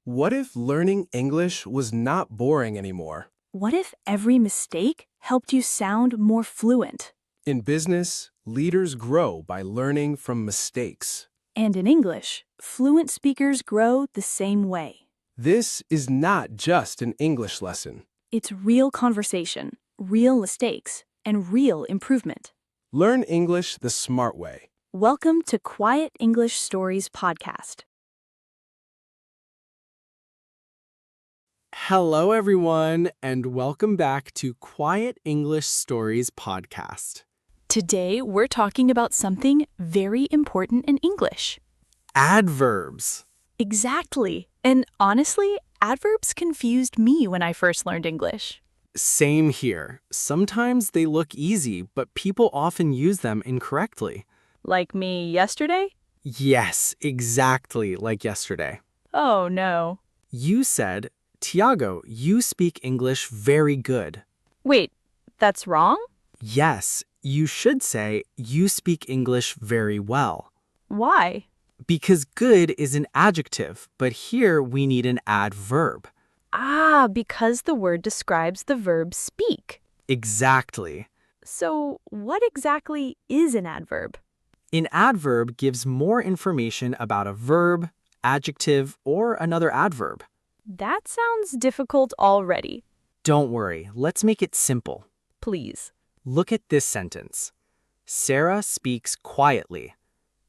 What if learning English was not boring anymore? What if every mistake helped you sound more fluent? In business, leaders grow by learning from mistakes. And in English, fluent speakers grow the same way. This is not just an English lesson. It's real conversation, real mistakes, and real improvement. Learn English the smart way. Welcome to Quiet English Stories podcast. Hello, everyone, and welcome back to Quiet English Stories podcast. Today, we're talking about something very important in English. Adverbs. Exactly. And honestly, adverbs confused me when I first learned English. Same here. Sometimes they look easy, but people often use them incorrectly. Like me yesterday? Yes, exactly like yesterday. Oh, no. You said, Thiago, you speak English very good. Wait, that's wrong? Yes, you should say, you speak English very well. Why? Because good is an adjective, but here we need an adverb. Because the word describes the verb speak. Exactly. So, what exactly is an adverb? An adverb gives more information about a verb, adjective, or another adverb. That sounds difficult already. Don't worry, let's make it simple. Please. Look at this sentence. Sarah speaks quietly.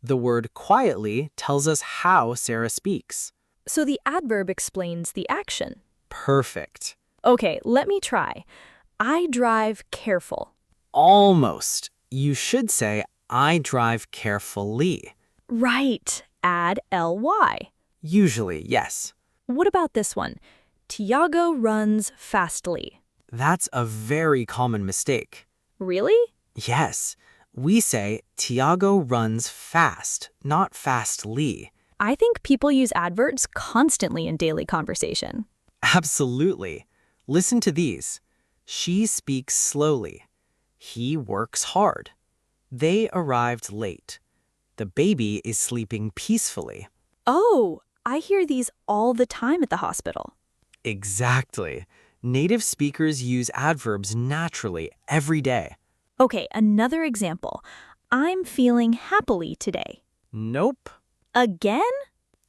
The word quietly tells us how Sarah speaks. So the adverb explains the action. Perfect. Okay, let me try. I drive careful. Almost. You should say, I drive carefully. Right. Add ly. Usually, yes. What about this one? Thiago runs fastly. That's a very common mistake. Really? Yes. We say, Thiago runs fast, not fastly. I think people use adverbs constantly in daily conversation. Absolutely. Listen to these. She speaks slowly. He works hard. They arrived late. The baby is sleeping peacefully. Oh, I hear these all the time at the hospital. Exactly. Native speakers use adverbs naturally every day. Okay, another example. I'm feeling happily today. Nope. Again?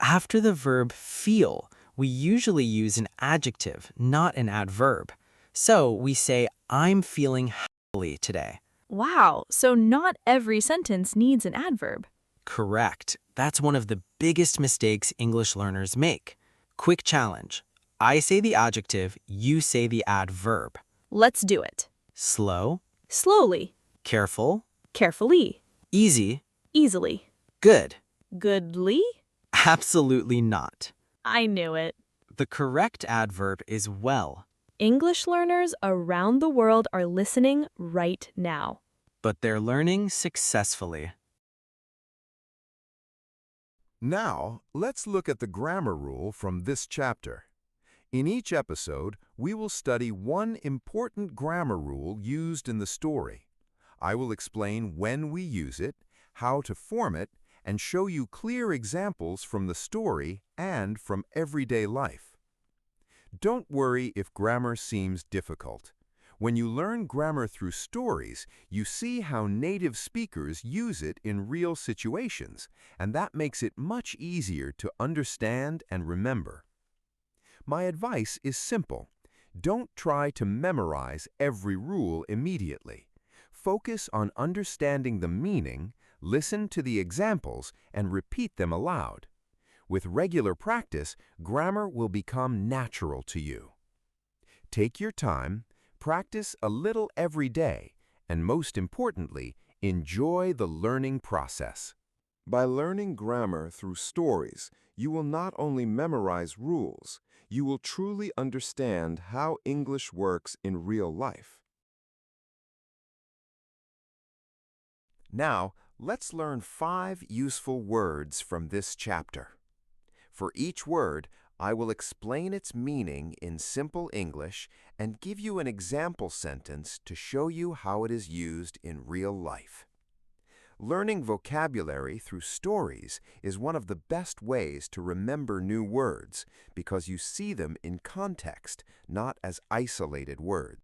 After the verb feel, we usually use an adjective, not an adverb. So we say, I'm feeling happily today. Wow, so not every sentence needs an adverb. Correct. That's one of the biggest mistakes English learners make. Quick challenge. I say the adjective, you say the adverb. Let's do it. Slow, Slowly. careful, Carefully. easy, Easily. good. Goodly? Absolutely not. I knew it. The correct adverb is well, English learners around the world are listening right now. but they're learning successfully. Now, let's look at the grammar rule from this chapter. In each episode, we will study one important grammar rule used in the story. I will explain when we use it, how to form it, and show you clear examples from the story and from everyday life. Don't worry if grammar seems difficult. When you learn grammar through stories, you see how native speakers use it in real situations, and that makes it much easier to understand and remember. My advice is simple. Don't try to memorize every rule immediately. Focus on understanding the meaning, listen to the examples, and repeat them aloud. With regular practice, grammar will become natural to you. Take your time, practice a little every day, and most importantly, enjoy the learning process. By learning grammar through stories, you will not only memorize rules, you will truly understand how English works in real life. Now, let's learn 5 useful words from this chapter. For each word, I will explain its meaning in simple English and give you an example sentence to show you how it is used in real life. Learning vocabulary through stories is one of the best ways to remember new words because you see them in context, not as isolated words.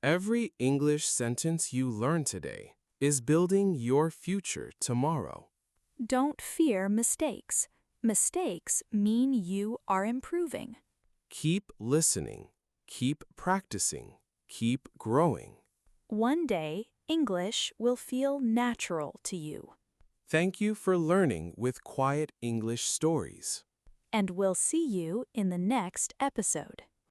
Every English sentence you learn today is building your future tomorrow. Don't fear mistakes. Mistakes mean you are improving. Keep listening, keep practicing, keep growing. One day, English will feel natural to you. Thank you for learning with Quiet English Stories. And we'll see you in the next episode.